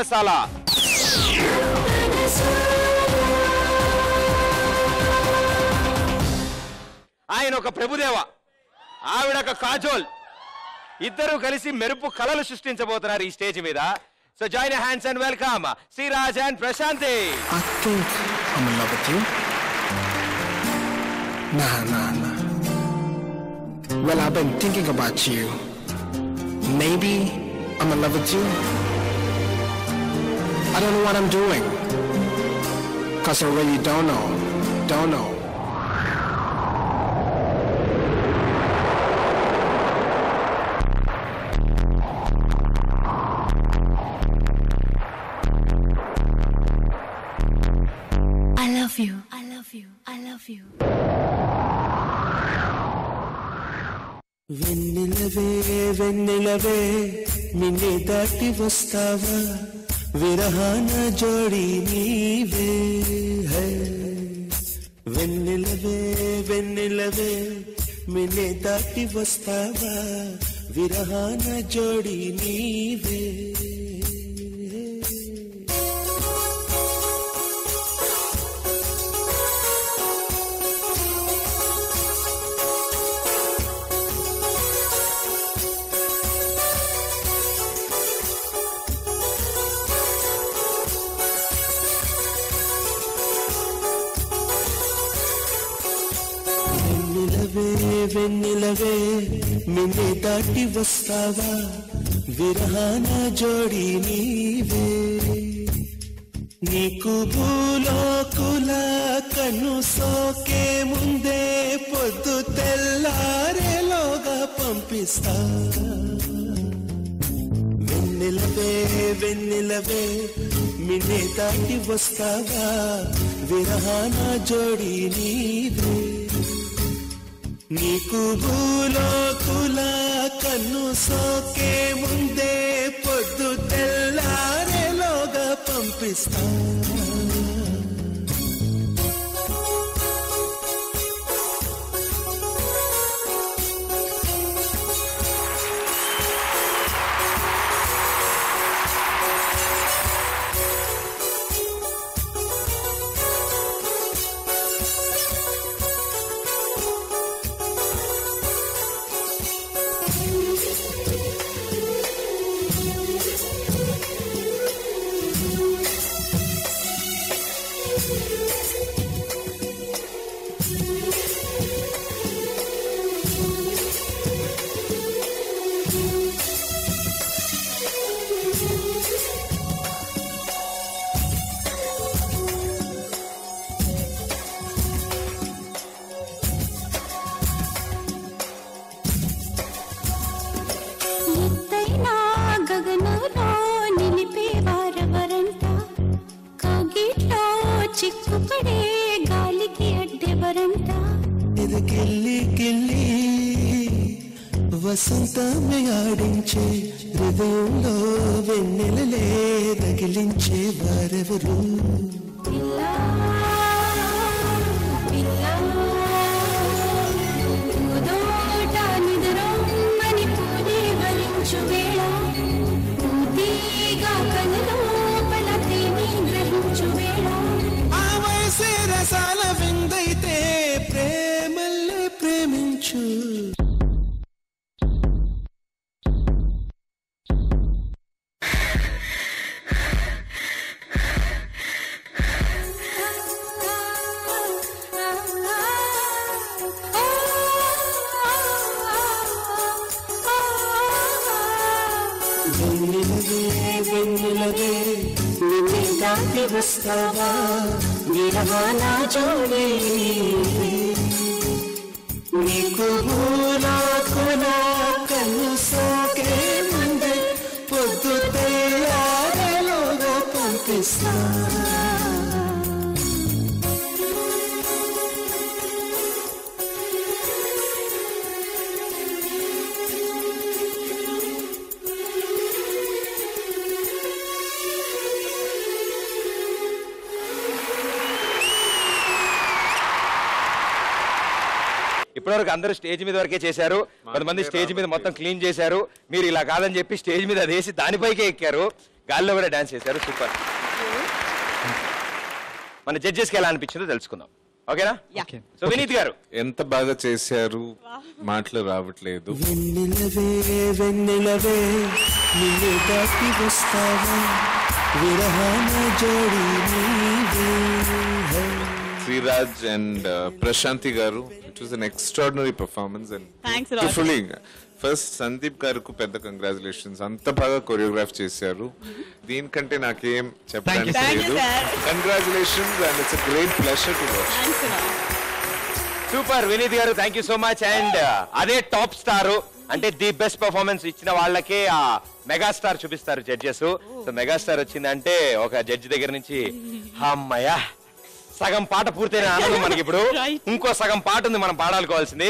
ఘంటసాల. ఆయన ఒక ప్రభుదేవ, ఆవిడ ఒక కాజోల్. ఇద్దరు కలిసి మెరుపు కళలు సృష్టించబోతున్నారు ఈ స్టేజ్ మీద. So join your hands and welcome Sriraj and Prashanti. I think I'm in love with you. Nah. Well, I've been thinking about you. Maybe I'm in love with you. I don't know what I'm doing. 'Cause I really don't know. I love you. వెన్నెలవే నిన్నే దాటి వస్తావా, విరహాన జోడి నీవే. వెన్నెలవే నిన్నే దాటి వస్తావా, విరహాన జోడి నీవే. వెన్నెలవే నిన్నే దాటి వస్తావా, విరహాన జోడి నీవే. నీకు భూలోకుల కన్ను సోకే ముందే పొద్దు తెల్లారేలోగా పంపిస్తా. వెన్నెలవే నిన్నే దాటి వస్తావా, విరహాన జోడి నీవే. నీకు భూలోకుల కన్ను సోకే ముందే పొద్దు తెల్లారేలోగా పంపిస్తా. వసంతమే ఆడించే హృదయంలో వెన్నెలలే తగిలించే వారెవరు. ఆ వయసే రసాల విందైతే ప్రేమల్లే ప్రేమించు. వెన్నెలవే నిన్నే దాటి వస్తావా, విరహాన జోడి నీవే. నీకు భూలోకుల కన్ను సోకే ముందే పొద్దు తెల్లారేలోగా పంపిస్తా. ఇప్పటివరకు అందరూ స్టేజ్ మీద వరకే చేశారు, కొంతమంది స్టేజ్ మీద మొత్తం క్లీన్ చేశారు. మీరు ఇలా కాదని చెప్పి స్టేజ్ మీద అదేసి దానిపైకే ఎక్కారు. గాల్లో కూడా డాన్స్ చేశారు, సూపర్. మన జడ్జెస్కి ఎలా అనిపించిందో తెలుసుకుందాం, ఓకేనా? సో వినీత్ గారు ఎంత బాగా చేశారు, మాటలు రావట్లేదు. వెన్నెలవే వెన్నెలవే నిన్ను దాటి వస్తావా విరహాన జోడి నీవే. శ్రీరాజ్ అండ్ ప్రశాంతి గారు, it was an extraordinary performance and fully. First Sandeep గారికి పెద్ద కంగ్రాచులేషన్స్, అంత బాగా కొరియోగ్రాఫ్ చేశారు. దీనికంటే నాకేం చెప్పడానికి లేదు. Congratulations and it's a great pleasure to watch. Super Vineeth గారు, thank you so much. And అదే టాప్ స్టార్ అంటే ది బెస్ట్ పర్ఫార్మెన్స్ ఇచ్చిన వాళ్ళకే ఆ మెగాస్టార్ చూపిస్తారు జడ్జెస్. సో మెగాస్టార్ వచ్చిందంటే ఒక జడ్జి దగ్గర నుంచి అమ్మయ్యా సగం పాట పూర్తయిన ఆనందం మనకి. ఇప్పుడు ఇంకో సగం పాట ఉంది మనం పాడాలకోవాల్సింది.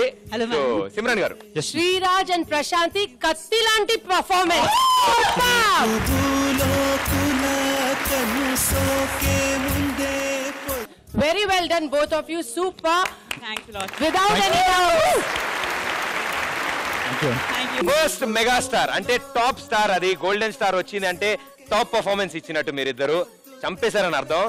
సో సిమ్రన్ గారు, శ్రీరాజ్ అండ్ ప్రశాంతి కత్తి లాంటి performance. Very well done both of you, super. Without any doubt. First megastar అంటే టాప్ స్టార్, అది గోల్డెన్ స్టార్ వచ్చింది అంటే టాప్ పర్ఫార్మెన్స్ ఇచ్చినట్టు. మీరిద్దరు చంపేశారని అర్థం.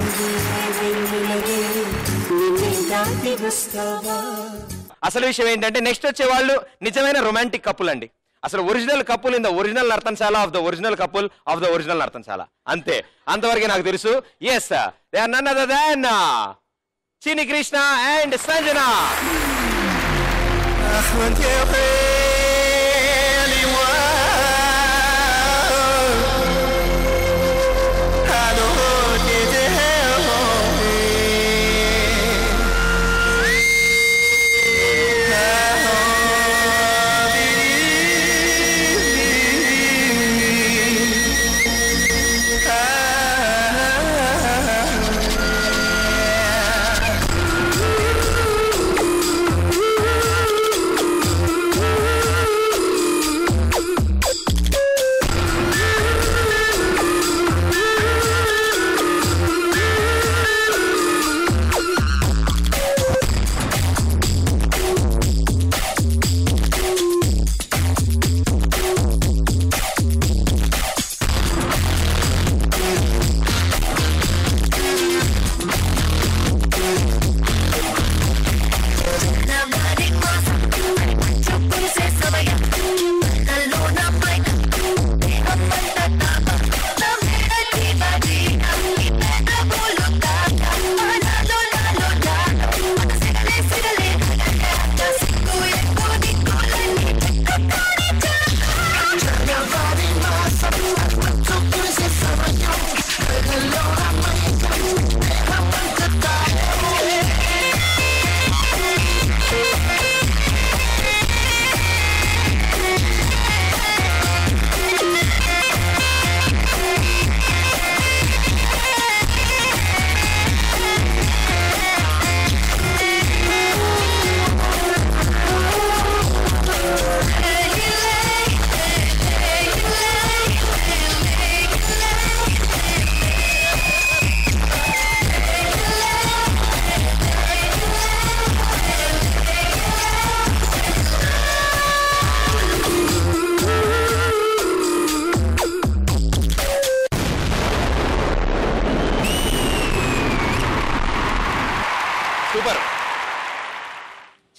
అసలు విషయం ఏంటంటే నెక్స్ట్ వచ్చే వాళ్ళు నిజమైన రొమాంటిక్ కపుల్ అండి. అసలు original couple in the original Nartanasala of the original couple of the original Nartanasala, అంతే. అంతవరకే నాకు తెలుసు. Yes, they are none other than Chinni Krishna and Sanjana.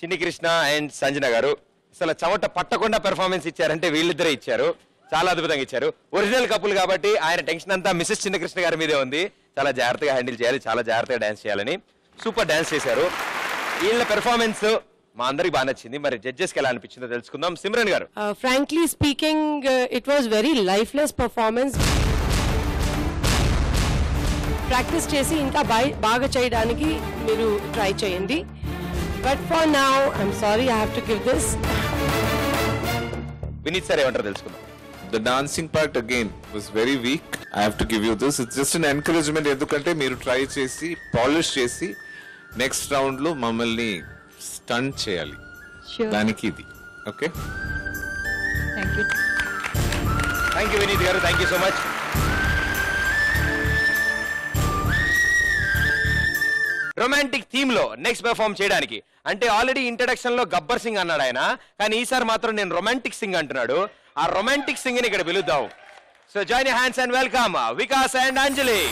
చిన్ని కృష్ణ అండ్ సంజన గారు అసలు చవట పట్టకుండా పెర్ఫార్మెన్స్ ఇచ్చారంటే వీళ్ళిద్దరే ఇచ్చారు. చాలా అద్భుతంగా ఇచ్చారు. ఒరిజినల్ కపుల్ కాబట్టి ఆయన టెన్షన్ అంతా మిసెస్ చిన్న కృష్ణ గారి మీదే ఉంది. చాలా జాగ్రత్తగా హ్యాండిల్ చేయాలి, చాలా జాగ్రత్తగా డాన్స్ చేయాలని. సూపర్ డాన్స్ చేశారు. వీళ్ళ పెర్ఫార్మెన్స్ మా అందరికి బాగా నచ్చింది. మరి జడ్జెస్ కి ఎలా అనిపించిందో తెలుసుకుందాం. Simran garu, frankly speaking it was very lifeless performance. Practice చేసి ఇంకా బాగా చేయడానికి మీరు ట్రై చేయండి. But for now I'm sorry, I have to give this. Vineeth sir ఏమంటారు తెలుసుకుందాం. The dancing part again was very weak. I have to give you this. It's just an encouragement. ఎందుకంటే మీరు ట్రై చేసి పాలిష్ చేసి next round లో మమ్మల్ని stun చేయాలి. దానికి ఇది ఓకే. థ్యాంక్ యూ వినీత్ గారు, thank you so much. Romantic theme లో నెక్స్ట్ పెర్ఫార్మ్ చేయడానికి అంటే ఆల్రెడీ ఇంట్రడక్షన్ లో గబ్బర్ సింగ్ అన్నాడు ఆయన, కానీ ఈసారి మాత్రం నేను రొమాంటిక్ సింగ్ అంటున్నాడు. ఆ రొమాంటిక్ సింగ్ ని ఇక్కడ పిలుద్దాం. So join your hands and welcome Vikas and Anjali.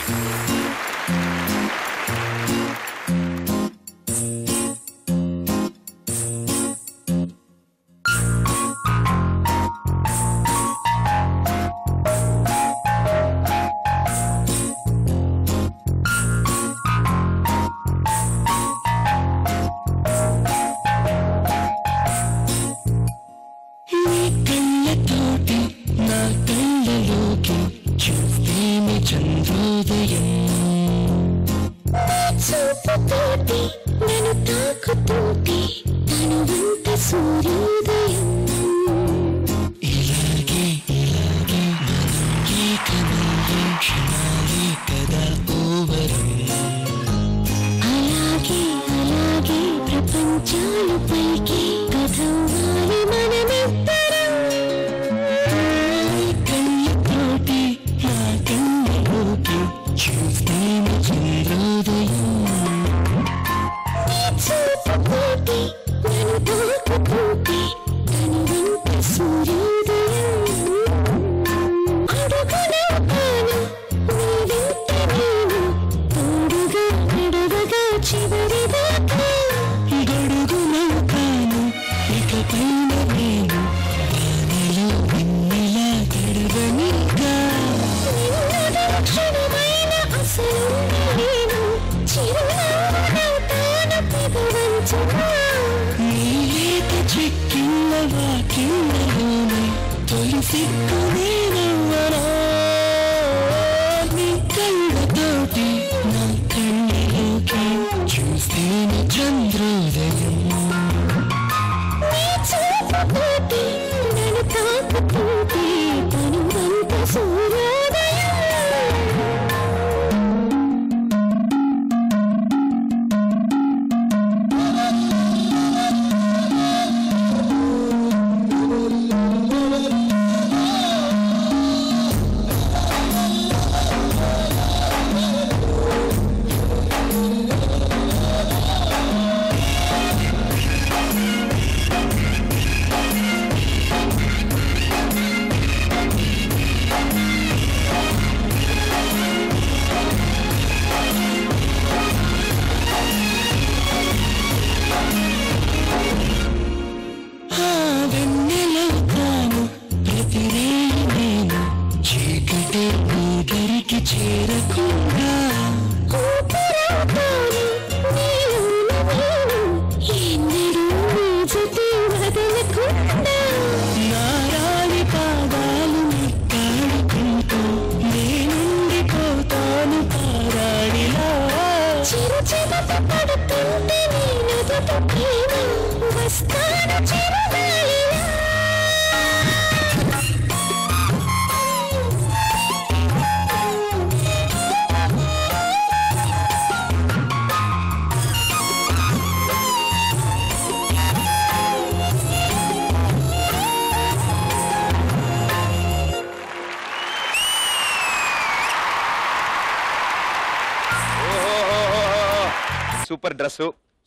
Super dress,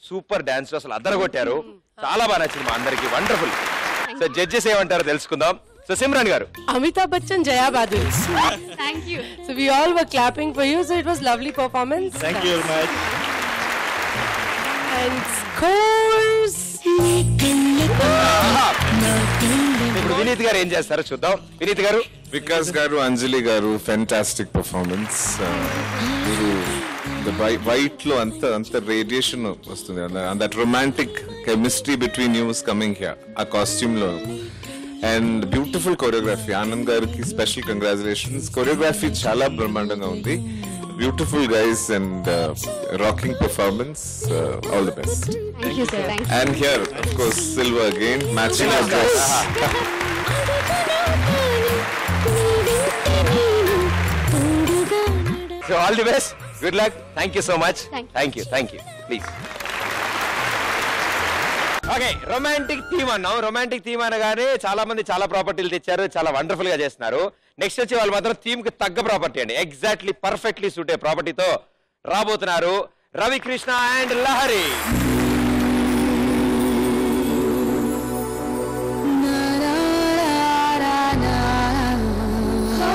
super dance, అసలు అద్దరగొట్టారు. చాలా బాగా నచ్చింది మా అందరికి. వండర్ఫుల్. సో జడ్జెస్ ఏమంటారో తెలుసుకుందాం. సో సిమ్రాన్ గారు. Amitabh Bachchan, Jaya Badu. Thank you. So we all were clapping for you. So it was lovely performance. Thank you very much. And scores. ఇప్పుడు వినీత్ గారు ఏం చేస్తారో చూద్దాం. వినీత్ గారు. వికాస్ గారు, అంజలి గారు, ఫెంటాస్టిక్ పర్ఫార్మెన్స్. మీరు వైట్ లో అంత రేడియేషన్ వస్తుంది. That romantic chemistry between you is coming here ఆ కాస్ట్యూమ్ లో. And beautiful choreography. ఆనంద్ గారికి స్పెషల్ కంగ్రాచులేషన్స్. కొరియోగ్రఫీ చాలా బ్రహ్మాండంగా ఉంది. Beautiful guys and rocking performance. All the best. Thank you, sir. Thank you. And here, of course, silver again, matching our dress. So all the best. Good luck. Thank you so much. Thank you. Thank you. Please. Okay, romantic theme అన్నాం. Romantic theme అనగానే చాలా మంది చాలా ప్రాపర్టీలు తెచ్చారు, చాలా wonderful గా చేస్తున్నారు. Next వచ్చి వాళ్ళు మాత్రం థీమ్ కి తగ్గ ప్రాపర్టీ అండి, ఎగ్జాక్ట్లీ పర్ఫెక్ట్లీ సూటే ప్రాపర్టీతో రాబోతున్నారు Ravikrishna and Lahari. Na na na na na.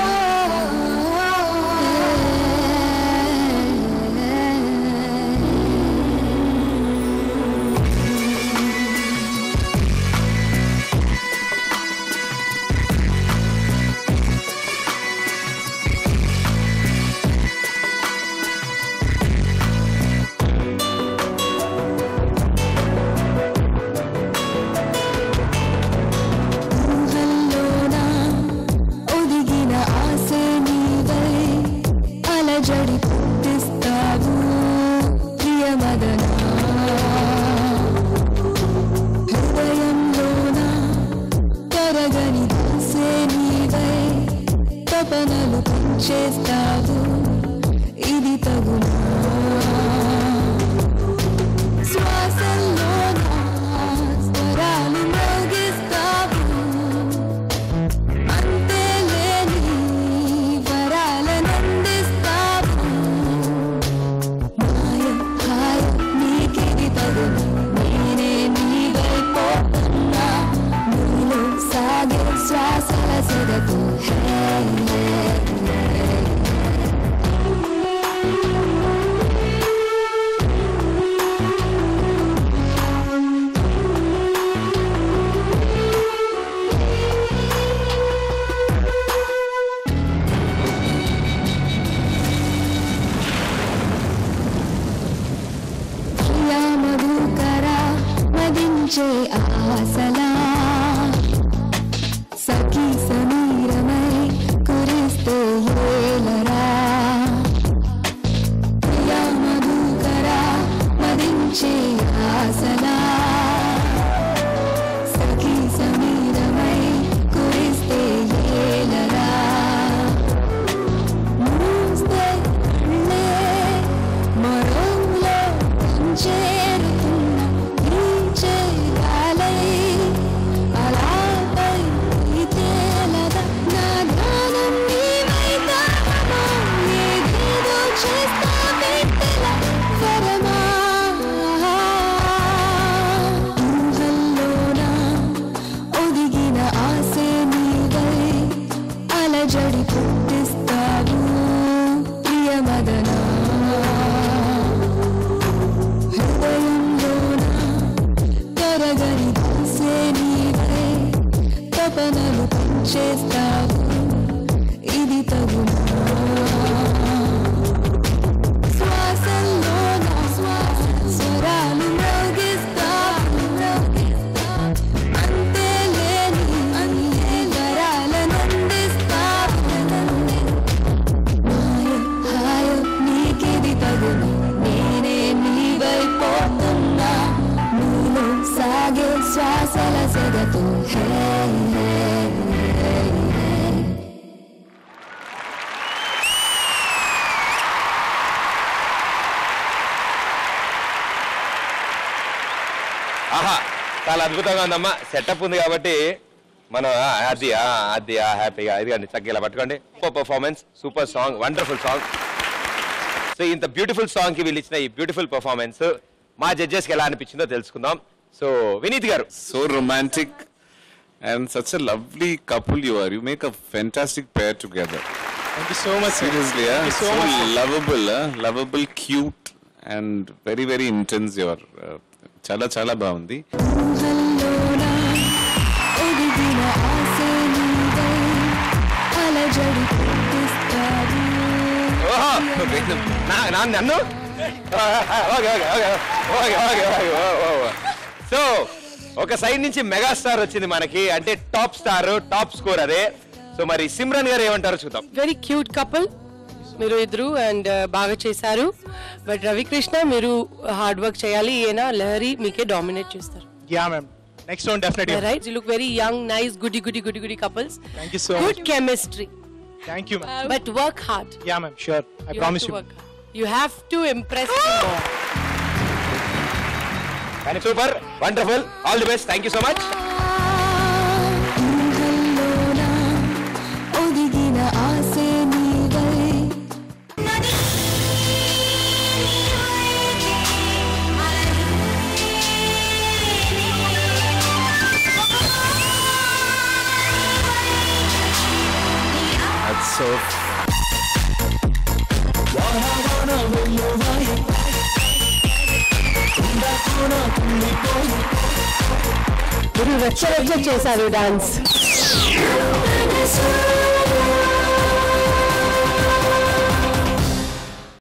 మదించే ఆసలా సఖీ సమీరమై కురిస్తే ఏలరా ప్రియా మధుకరా మదించే ఆసలా సఖీ సమీరమై కురిస్తే ఏలరా మూస్తే కళ్ళే మరోలో చేరుతున్న ఈ చేయాలై అలాపై తేలద నా ధ్యానం నీవైతామా ఏదేదో చేస్తా పెట్టెల పరమా ఊహల్లోనా ఒదిగిన ఆసే నీవై అలజడి పుట్టిస్తావు ప్రియమదనా హృదయంలోన కరగని దాసే నీవై తపనలు పంచేస్తావు ఇది తగునా శ్వాసల్లోన స్వరాలు మ్రోగిస్తావు అంతే లేని అంతరాలనందిస్తావు మాయ హాయ నీకిది తగునా నేనే నీవైపోతున్నా నీలో సాగే శ్వాసల సెగతో హే హే హే ఆహా చాలా అద్భుతంగా ఉందమ్మా. సెటప్ ఉంది కాబట్టి మనం అది హ్యాపీగా ఇదిగండి చక్కగా ఇలా పట్టుకోండి. Super performance, super song, wonderful song. So ఇంత బ్యూటిఫుల్ సాంగ్ కి వీళ్ళు ఇచ్చిన ఈ బ్యూటిఫుల్ పర్ఫార్మెన్స్ మా జడ్జెస్ కి ఎలా అనిపించిందో తెలుసుకుందాం. సో వినీత్ గారు. So romantic and such a lovely couple you are. You make a fantastic pair together. Thank you so much. Seriously, yeah. Thank you so much. Lovable, lovable, cute, and very, very intense. You are. Chala chala బాగుంది. ఊహల్లోనా ఒదిగిన ఆసే నీవై అలజడి పుట్టిస్తావు ఓహో నన్ను so ఒక side నుంచి megastar వచ్చింది మనకి, అంటే టాప్ స్టార్, టాప్ స్కోర్ అదే. సో మరి సిమ్రన్ గారు ఏమంటారో చూద్దాం. వెరీ క్యూట్ కపుల్ మీరు ఇద్దరు అండ్ బాగా చేశారు. బట్ రవికృష్ణ మీరు హార్డ్ వర్క్ చేయాలి. ఈయన లహరి మీకే డామినేట్ చేస్తారు. Yeah, ma'am. Next one, definitely. Right? You look very young, nice, goody couples. Thank you so Good much. chemistry. Thank you, ma'am. But work hard. Yeah, ma'am. Sure. I promise have to you. work hard. You have to impress me more. Super, wonderful, all the best, thank you so much. ఊహల్లోన ఒదిగిన ఆసే నీవై That's so. మీరు రచ్చ చేశారు dance. మనసు